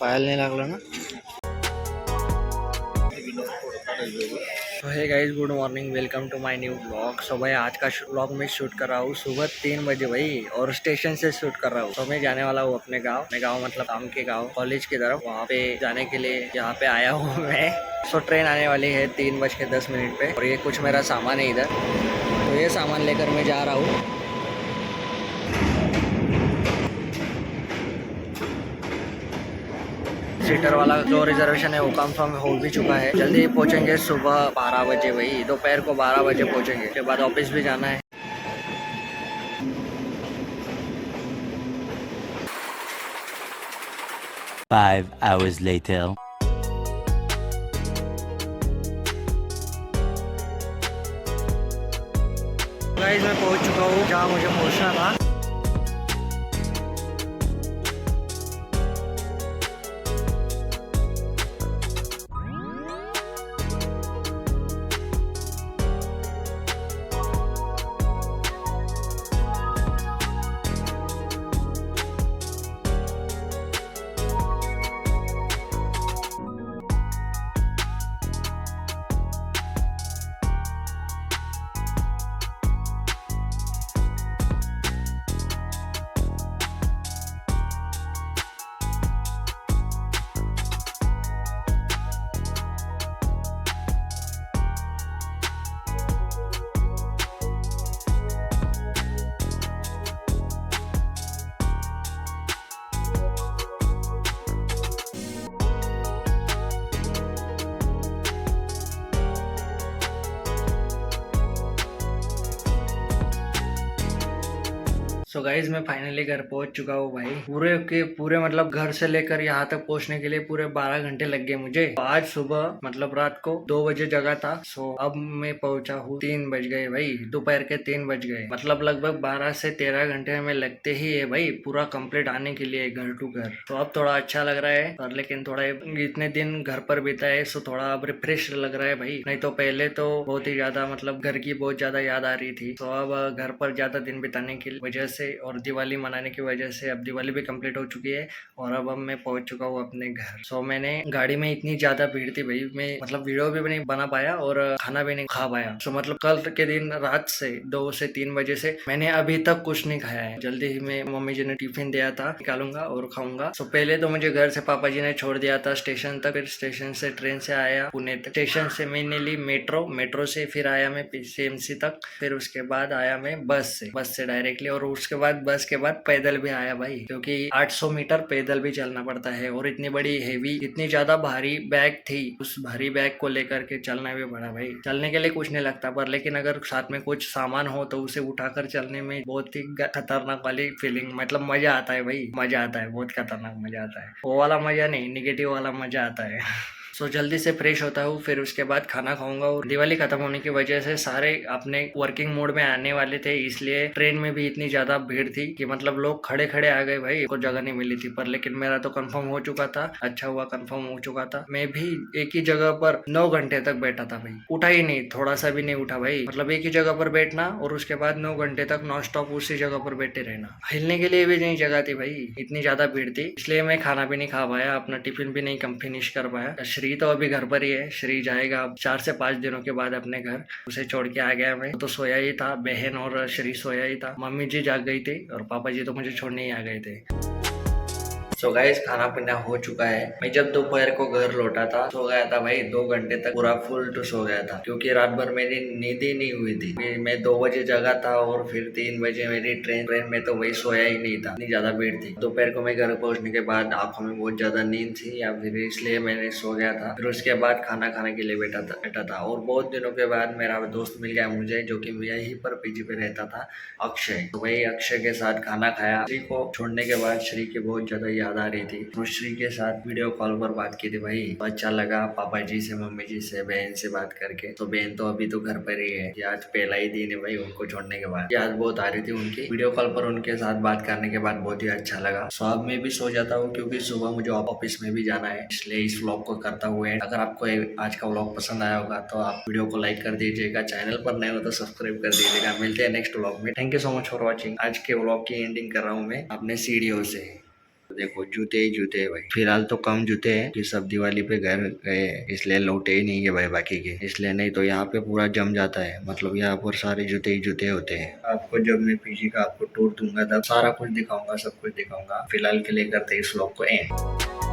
पायल नहीं लागला ना। तो hey guys, good morning, welcome to my new blog. So भाई आज का ब्लॉग में शूट कर रहा हूँ सुबह 3 बजे भाई, और स्टेशन से शूट कर रहा हूँ। तो मैं जाने वाला हूँ अपने गाँव मतलब काम के गाँव, कॉलेज की तरफ। वहाँ पे जाने के लिए यहाँ पे आया हूँ मैं। सो ट्रेन आने वाली है 3:10 पे, और ये कुछ मेरा सामान है इधर, तो ये सामान लेकर मैं जा रहा हूँ। सीटर वाला जो रिजर्वेशन है वो कंफर्म हो भी चुका है। जल्दी पहुंचेंगे सुबह 12 बजे, वही दोपहर को 12 बजे पहुंचेंगे। उसके बाद ऑफिस भी जाना है। Five hours later. गाइस मैं पहुंच चुका हूँ जहाँ मुझे पहुंचना था। सो गाइज मैं फाइनली घर पहुंच चुका हूँ भाई। पूरे के पूरे मतलब घर से लेकर यहाँ तक पहुंचने के लिए पूरे 12 घंटे लग गए मुझे। तो आज सुबह मतलब रात को 2 बजे जगा था। सो अब मैं पहुंचा हूँ 3 बज गए भाई, दोपहर के 3 बज गए। मतलब लगभग 12 से 13 घंटे हमें लगते ही है भाई पूरा कंप्लीट आने के लिए घर टू घर। तो अब थोड़ा अच्छा लग रहा है, पर लेकिन थोड़ा इतने दिन घर पर बिताए सो थोड़ा अब रिफ्रेश लग रहा है भाई। नहीं तो पहले तो बहुत ही ज्यादा मतलब घर की बहुत ज्यादा याद आ रही थी। तो अब घर पर ज्यादा दिन बिताने की वजह से और दिवाली मनाने की वजह से अब दिवाली भी कंप्लीट हो चुकी है, और अब मैं पहुंच चुका हूँ अपने घर। सो मैंने गाड़ी में इतनी ज्यादा भीड़ थी भाई, मैं मतलब वीडियो भी नहीं बना पाया और खाना भी नहीं खा पाया। सो मतलब कल के दिन रात से 2 से 3 बजे से मैंने अभी तक कुछ नहीं खाया है। जल्दी ही मैं मम्मी जी ने टिफिन दिया था, निकालूंगा और खाऊंगा। सो पहले तो मुझे घर से पापा जी ने छोड़ दिया था स्टेशन तक, फिर स्टेशन से ट्रेन से आया पुणे तक। स्टेशन से मैंने ली मेट्रो से फिर आया मैं सीएमसी तक, फिर उसके बाद आया मैं बस से डायरेक्टली, और उसके बाद बस के बाद पैदल भी आया भाई, क्योंकि 800 मीटर पैदल भी चलना पड़ता है। और इतनी बड़ी हेवी इतनी ज्यादा भारी बैग थी, उस भारी बैग को लेकर के चलना भी पड़ा भाई। चलने के लिए कुछ नहीं लगता, पर लेकिन अगर साथ में कुछ सामान हो तो उसे उठाकर चलने में बहुत ही खतरनाक वाली फीलिंग, मतलब मजा आता है भाई, मजा आता है, बहुत खतरनाक मजा आता है। वो वाला मजा नहीं, निगेटिव वाला मजा आता है। सो जल्दी से फ्रेश होता हूँ, फिर उसके बाद खाना खाऊंगा। और दिवाली खत्म होने की वजह से सारे अपने वर्किंग मोड में आने वाले थे, इसलिए ट्रेन में भी इतनी ज्यादा भीड़ थी कि मतलब लोग खड़े खड़े आ गए भाई, को जगह नहीं मिली थी। पर लेकिन मेरा तो कंफर्म हो चुका था, अच्छा हुआ कंफर्म हो चुका था। मैं भी एक ही जगह पर 9 घंटे तक बैठा था भाई, उठा ही नहीं, थोड़ा सा भी नहीं उठा भाई। मतलब एक ही जगह पर बैठना और उसके बाद 9 घंटे तक नॉन स्टॉप उसी जगह पर बैठे रहना, हिलने के लिए भी नहीं जगह थी भाई, इतनी ज्यादा भीड़ थी। इसलिए मैं खाना भी नहीं खा पाया, अपना टिफिन भी नहीं फिनिश कर पाया। श्री तो अभी घर पर ही है, श्री जाएगा 4 से 5 दिनों के बाद अपने घर, उसे छोड़ के आ गया मैं। तो सोया ही था, बहन और श्री सोया ही था, मम्मी जी जाग गई थी और पापा जी तो मुझे छोड़ने ही आ गए थे। सो गाइस खाना पीना हो चुका है। मैं जब दोपहर को घर लौटा था सो गया था भाई, 2 घंटे तक पूरा फुल टू सो गया था, क्योंकि रात भर मेरी नींद ही नहीं हुई थी। मैं 2 बजे जगा था और फिर 3 बजे मेरी ट्रेन में तो वही सोया ही नहीं था, इतनी ज्यादा भीड़ थी। दोपहर को मैं घर पहुंचने के बाद आंखों में बहुत ज्यादा नींद थी, या फिर इसलिए मैंने सो गया था। फिर उसके बाद खाना खाने के लिए बैठा था और बहुत दिनों के बाद मेरा दोस्त मिल गया मुझे, जो कि यहीं पर पीजी पे रहता था, अक्षय। तो वही अक्षय के साथ खाना खाया। श्री को छोड़ने के बाद श्री की बहुत ज्यादा याद आ रही थी, तो श्री के साथ वीडियो कॉल पर बात की थी भाई। तो अच्छा लगा पापा जी से, मम्मी जी से, बहन से बात करके। तो बहन तो अभी तो घर पर ही है, आज पहला ही दिन है भाई उनको छोड़ने के बाद। याद बहुत आ रही थी उनकी, वीडियो कॉल पर उनके साथ बात करने के बाद बहुत ही अच्छा लगा। सो अब मैं भी सो जाता हूँ, क्योंकि सुबह मुझे ऑफिस में भी जाना है, इसलिए इस व्लॉग को करता हुआ है। अगर आपको आज का व्लॉग पसंद आया होगा तो आप वीडियो को लाइक कर दीजिएगा, चैनल पर नए हो तो सब्सक्राइब कर दीजिएगा। मिलते हैं नेक्स्ट व्लॉग में। Thank you so much for watching. आज के व्लॉग की एंडिंग कर रहा हूँ मैं अपने सीढ़ियों से। देखो जूते ही जूते है भाई। फिलहाल तो कम जूते हैं कि सब दिवाली पे घर गए इसलिए लौटे ही नहीं है भाई बाकी के, इसलिए नहीं तो यहाँ पे पूरा जम जाता है। मतलब यहाँ पर सारे जूते ही जूते होते हैं। आपको जब मैं पीजी का आपको टूर दूंगा तब सारा कुछ दिखाऊंगा, सब कुछ दिखाऊंगा। फिलहाल के लिए करते हैं इस व्लॉग को एंड।